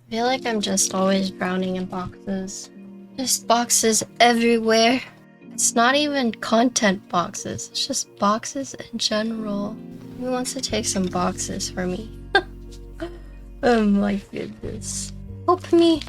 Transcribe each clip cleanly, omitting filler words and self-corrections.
I feel like I'm just always drowning in boxes. Just boxes everywhere. It's not even content boxes, it's just boxes in general. Who wants to take some boxes for me? Oh my goodness. Help me.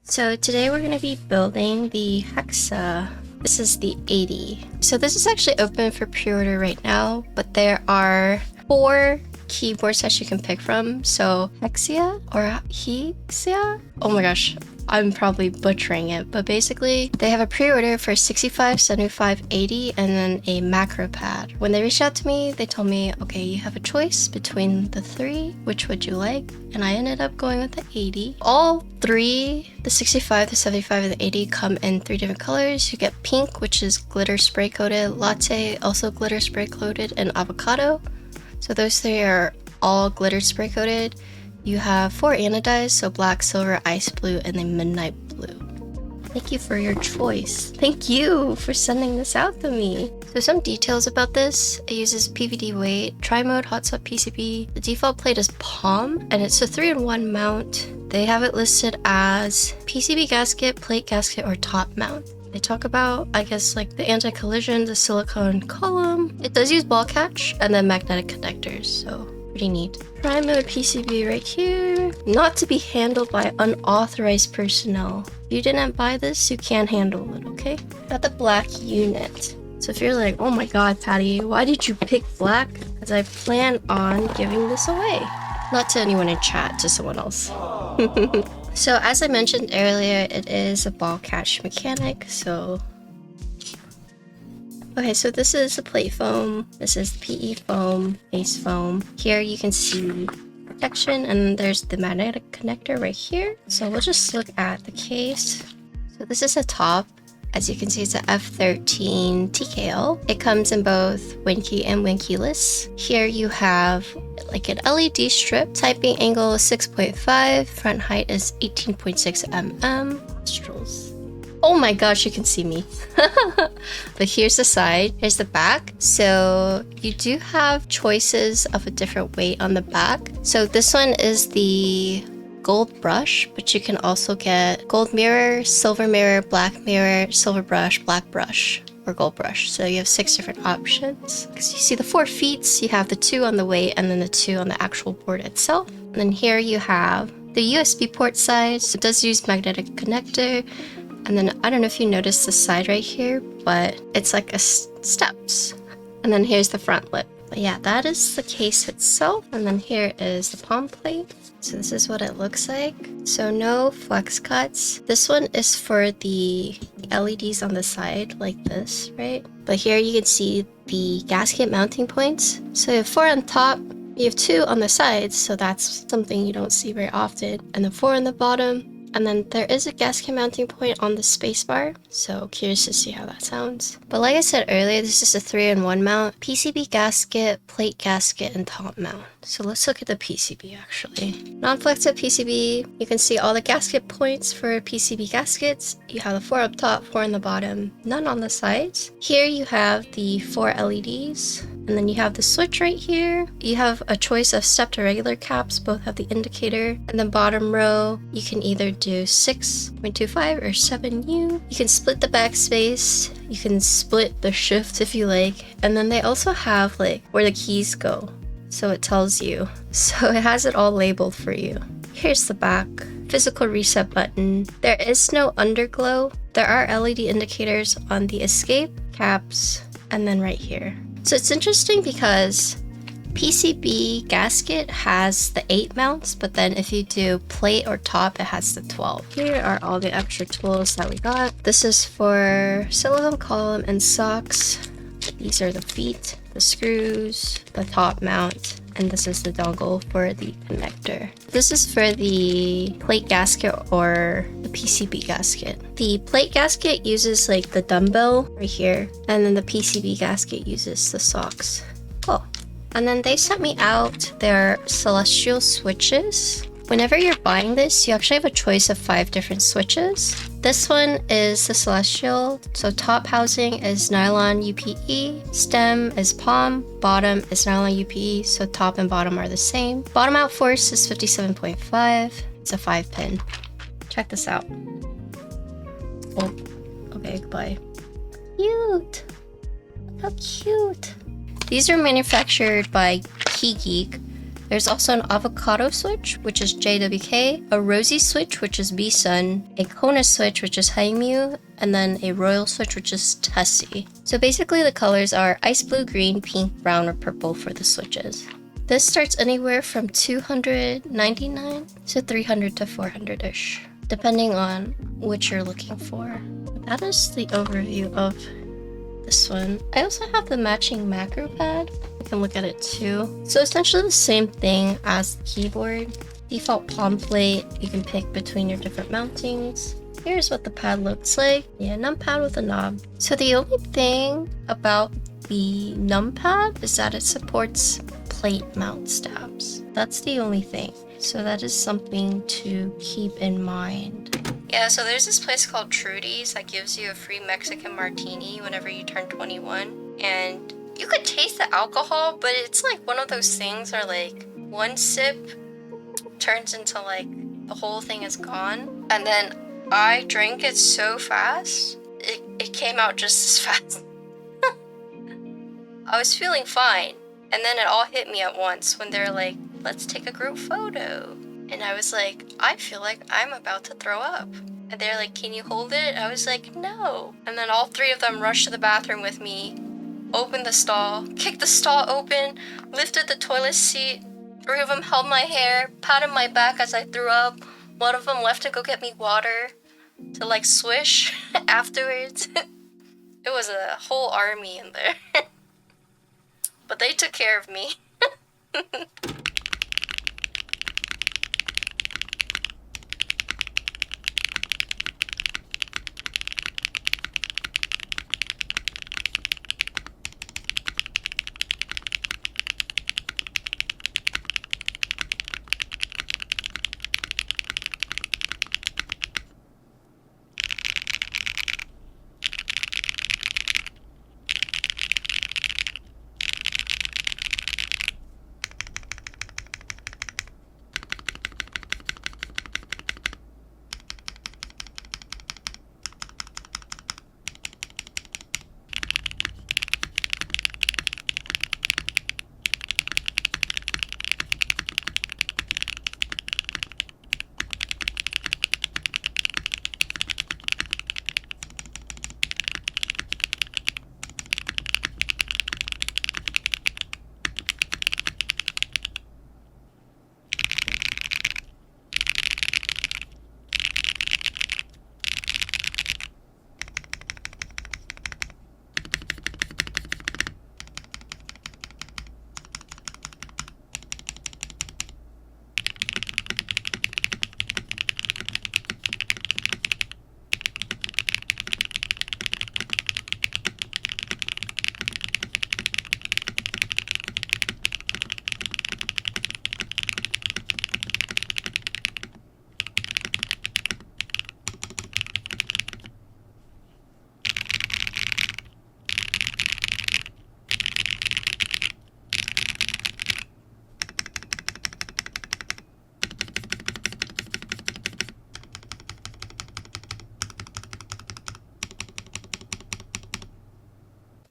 So today we're going to be building the Hiexa. This is the 80. So this is actually open for pre-order right now, but there are 4 keyboards that you can pick from. So Hiexa or Hiexa? Oh my gosh, I'm probably butchering it, but basically they have a pre-order for 65, 75, 80, and then a macro pad. When they reached out to me, they told me, okay, you have a choice between the 3, which would you like? And I ended up going with the 80. All 3, the 65, the 75, and the 80 come in 3 different colors. You get pink, which is glitter spray coated, latte, also glitter spray coated, and avocado. So those 3 are all glitter spray coated. You have 4 anodized, so black, silver, ice blue, and then midnight blue. Thank you for your choice. Thank you for sending this out to me. So some details about this. It uses PVD weight, tri-mode hot swap PCB. The default plate is palm, and it's a 3-in-1 mount. They have it listed as PCB gasket, plate gasket, or top mount. They talk about, I guess, like the anti-collision, the silicone column. It does use ball catch, and then magnetic connectors, so pretty neat. Prime mode PCB right here. Not to be handled by unauthorized personnel. If you didn't buy this, you can't handle it, okay? Got the black unit. So if you're like, oh my god, Patty, why did you pick black? Because I plan on giving this away. Not to anyone in chat, to someone else. So as I mentioned earlier, it is a ball catch mechanic, so... Okay, so this is the plate foam, this is PE foam, base foam. Here you can see protection, and there's the magnetic connector right here. So we'll just look at the case. So this is a top. As you can see, it's a F13 TKL. It comes in both winky and winky-less. Here you have like an LED strip. Typing angle is 6.5. Front height is 18.6 mm. Nostrils. Oh my gosh, you can see me. But here's the side, here's the back. So you do have choices of a different weight on the back. So this one is the gold brush, but you can also get gold mirror, silver mirror, black mirror, silver brush, black brush, or gold brush. So you have 6 different options. Because you see the 4 feet, you have the 2 on the weight and then the 2 on the actual board itself. And then here you have the USB port side. So it does use magnetic connector. And then I don't know if you noticed the side right here, but it's like a steps. And then here's the front lip. But yeah, that is the case itself. And then here is the palm plate. So this is what it looks like. So no flex cuts. This one is for the LEDs on the side like this, right? But here you can see the gasket mounting points. So you have 4 on top, you have 2 on the sides. So that's something you don't see very often. And then 4 on the bottom. And then there is a gasket mounting point on the spacebar, so curious to see how that sounds. But like I said earlier, this is a 3-in-1 mount. PCB gasket, plate gasket, and top mount. So let's look at the PCB actually. Non-flexible PCB, you can see all the gasket points for PCB gaskets. You have the 4 up top, 4 on the bottom, none on the sides. Here you have the 4 LEDs. And then you have the switch right here. You have a choice of step to regular caps, both have the indicator. And the bottom row, you can either do 6.25 or 7U. You can split the backspace. You can split the shift if you like. And then they also have like where the keys go. So it tells you. So it has it all labeled for you. Here's the back. Physical reset button. There is no underglow. There are LED indicators on the escape, caps, and then right here. So it's interesting because PCB gasket has the 8 mounts, but then if you do plate or top, it has the 12. Here are all the extra tools that we got. This is for silicone column and socks. These are the feet, the screws, the top mount, and this is the dongle for the connector. This is for the plate gasket or the PCB gasket. The plate gasket uses like the dumbbell right here, and then the PCB gasket uses the socks. Oh, and then they sent me out their celestial switches. Whenever you're buying this, you actually have a choice of 5 different switches. This one is the Celestial. So top housing is nylon UPE, stem is palm, bottom is nylon UPE, so top and bottom are the same. Bottom out force is 57.5. It's a 5-pin. Check this out. Oh, okay, goodbye. Cute. How cute. These are manufactured by Keygeek. There's also an avocado switch, which is JWK, a rosy switch, which is B-Sun, a Kona switch, which is Haimu, and then a royal switch, which is Tessie. So basically the colors are ice blue, green, pink, brown, or purple for the switches. This starts anywhere from $299 to $300 to $400-ish, depending on what you're looking for. That is the overview of this one. I also have the matching macro pad. You can look at it too. So essentially the same thing as the keyboard. Default palm plate, you can pick between your different mountings. Here's what the pad looks like. Yeah, numpad with a knob. So the only thing about the numpad is that it supports plate mount stabs. That's the only thing. So that is something to keep in mind. Yeah, so there's this place called Trudy's that gives you a free Mexican martini whenever you turn 21. And you could taste the alcohol, but it's like one of those things where like one sip turns into like the whole thing is gone. And then I drank it so fast, it came out just as fast. I was feeling fine. And then it all hit me at once when they're like, let's take a group photo. And I was like, I feel like I'm about to throw up. And they're like, can you hold it? I was like, no. And then all three of them rushed to the bathroom with me, opened the stall, kicked the stall open, lifted the toilet seat. Three of them held my hair, patted my back as I threw up. One of them left to go get me water to like swish afterwards. It was a whole army in there. But they took care of me.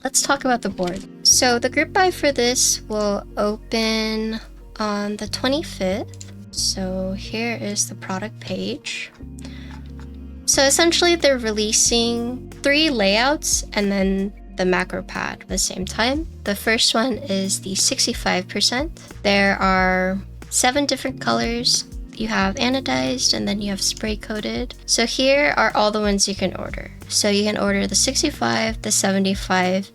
Let's talk about the board. So the group buy for this will open on the 25th. So here is the product page. So essentially they're releasing 3 layouts and then the macro pad at the same time. The first one is the 65%. There are 7 different colors. You have anodized and then you have spray coated. So here are all the ones you can order. So you can order the 65, the 75,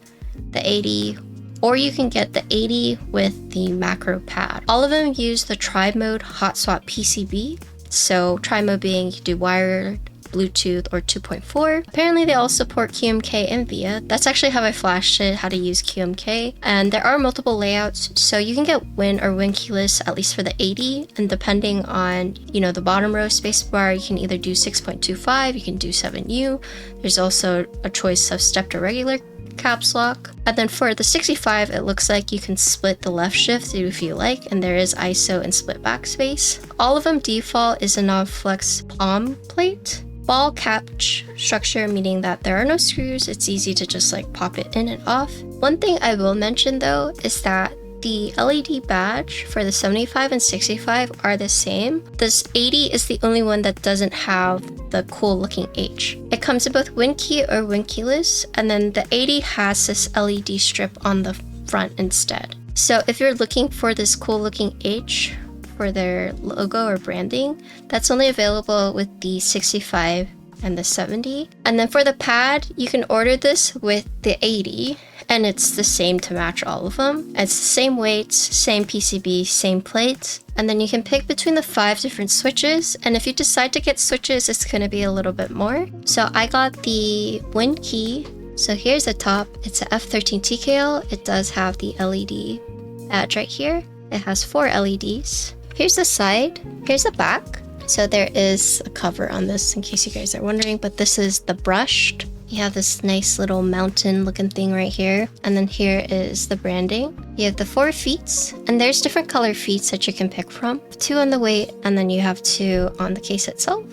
the 80, or you can get the 80 with the macro pad. All of them use the tri-mode hot swap PCB. So tri-mode being you do wired Bluetooth or 2.4. Apparently they all support QMK and VIA. That's actually how I flashed it, how to use QMK. And there are multiple layouts, so you can get Win or Win keyless at least for the 80. And depending on, you know, the bottom row spacebar, you can either do 6.25, you can do 7U. There's also a choice of stepped or regular caps lock. And then for the 65, it looks like you can split the left shift if you like, and there is ISO and split backspace. All of them default is a non-flex palm plate. Ball cap structure, meaning that there are no screws, it's easy to just like pop it in and off. One thing I will mention though is that the LED badge for the 75 and 65 are the same. This 80 is the only one that doesn't have the cool looking H. It comes in both Win key or Win keyless, and then the 80 has this LED strip on the front instead. So if you're looking for this cool looking H for their logo or branding, that's only available with the 65 and the 70. And then for the pad, you can order this with the 80, and it's the same to match all of them. It's the same weights, same PCB, same plates, and then you can pick between the 5 different switches, and if you decide to get switches, it's going to be a little bit more. So I got the Win key. So here's the top. It's a F13 TKL. It does have the LED badge right here. It has 4 LEDs. Here's the side. Here's the back. So there is a cover on this in case you guys are wondering, but this is the brushed. You have this nice little mountain looking thing right here. And then here is the branding. You have the 4 feet, and there's different color feet that you can pick from. 2 on the weight, and then you have 2 on the case itself.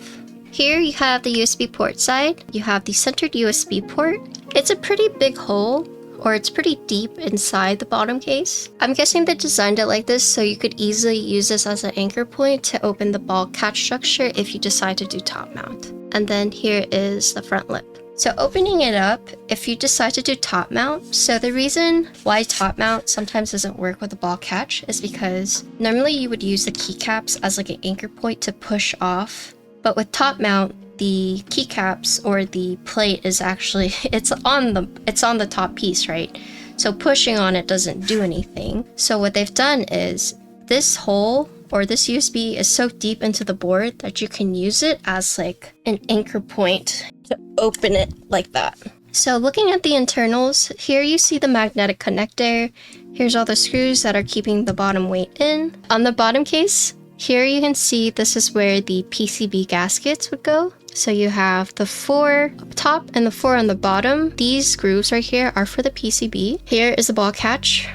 Here you have the USB port side. You have the centered USB port. It's a pretty big hole, or it's pretty deep inside the bottom case. I'm guessing they designed it like this so you could easily use this as an anchor point to open the ball catch structure if you decide to do top mount. And then here is the front lip. So opening it up, if you decide to do top mount, so the reason why top mount sometimes doesn't work with the ball catch is because normally you would use the keycaps as like an anchor point to push off. But with top mount, the keycaps or the plate is actually, it's on the top piece, right? So pushing on it doesn't do anything. So what they've done is this hole or this USB is so deep into the board that you can use it as like an anchor point to open it like that. So looking at the internals, here you see the magnetic connector. Here's all the screws that are keeping the bottom weight in. On the bottom case, here you can see this is where the PCB gaskets would go. So you have the 4 up top and the 4 on the bottom. These grooves right here are for the PCB. Here is the ball catch.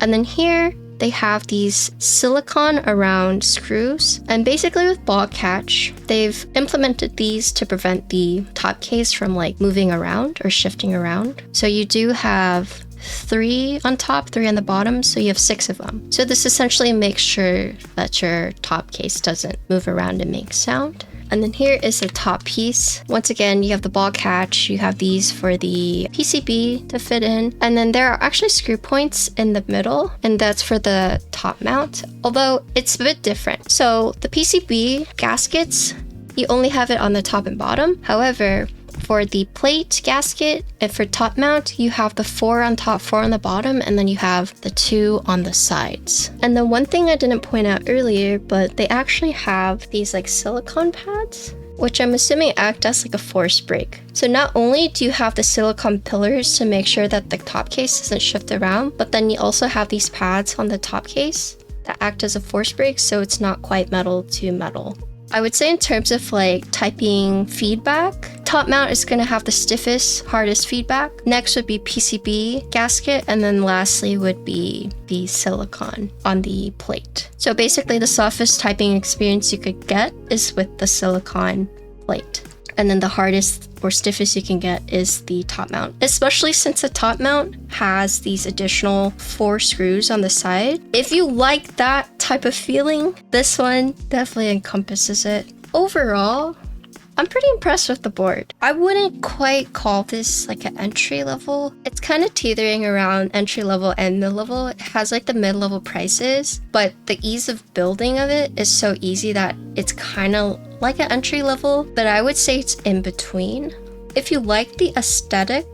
And then here they have these silicone around screws. And basically with ball catch, they've implemented these to prevent the top case from like moving around or shifting around. So you do have 3 on top, 3 on the bottom, so you have 6 of them. So this essentially makes sure that your top case doesn't move around and make sound. And then here is the top piece. Once again, you have the ball catch, you have these for the PCB to fit in, and then there are actually screw points in the middle, and that's for the top mount, although it's a bit different. So the PCB gaskets, you only have it on the top and bottom. However, for the plate gasket and for top mount, you have the 4 on top, 4 on the bottom, and then you have the 2 on the sides. And the one thing I didn't point out earlier, but they actually have these like silicone pads, which I'm assuming act as like a force brake. So not only do you have the silicone pillars to make sure that the top case doesn't shift around, but then you also have these pads on the top case that act as a force brake, so it's not quite metal to metal. I would say in terms of like typing feedback, top mount is going to have the stiffest, hardest feedback. Next would be PCB gasket, and then lastly would be the silicone on the plate. So basically the softest typing experience you could get is with the silicone plate. And then the hardest or stiffest you can get is the top mount, especially since the top mount has these additional 4 screws on the side. If you like that type of feeling, this one definitely encompasses it. Overall, I'm pretty impressed with the board. I wouldn't quite call this like an entry level. It's kind of teetering around entry level and mid level. It has like the mid level prices, but the ease of building of it is so easy that it's kind of like an entry level, but I would say it's in between. If you like the aesthetic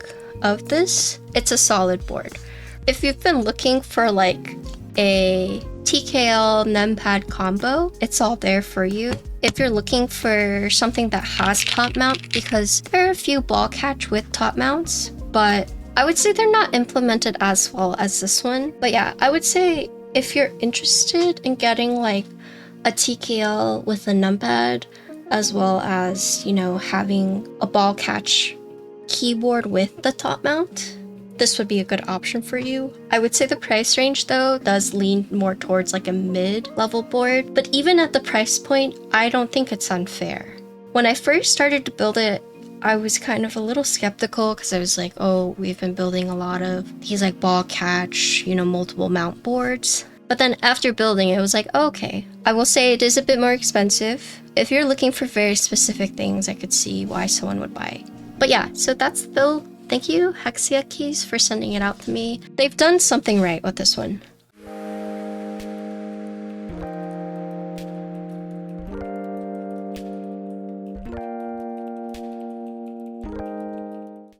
of this, it's a solid board. If you've been looking for like a TKL numpad combo, it's all there for you. if you're looking for something that has top mount, because there are a few ball catch with top mounts, but I would say they're not implemented as well as this one. But yeah, I would say if you're interested in getting like a TKL with a numpad, as well as, you know, having a ball catch keyboard with the top mount, this would be a good option for you. I would say the price range though does lean more towards like a mid-level board, but even at the price point, I don't think it's unfair. When I first started to build it, I was kind of a little skeptical because I was like, oh, we've been building a lot of these like ball catch, you know, multiple mount boards. But then after building it, was like, oh, okay. I will say it is a bit more expensive. If you're looking for very specific things, I could see why someone would buy it. But yeah, so that's the build. Thank you, Hiexa Keys, for sending it out to me. They've done something right with this one.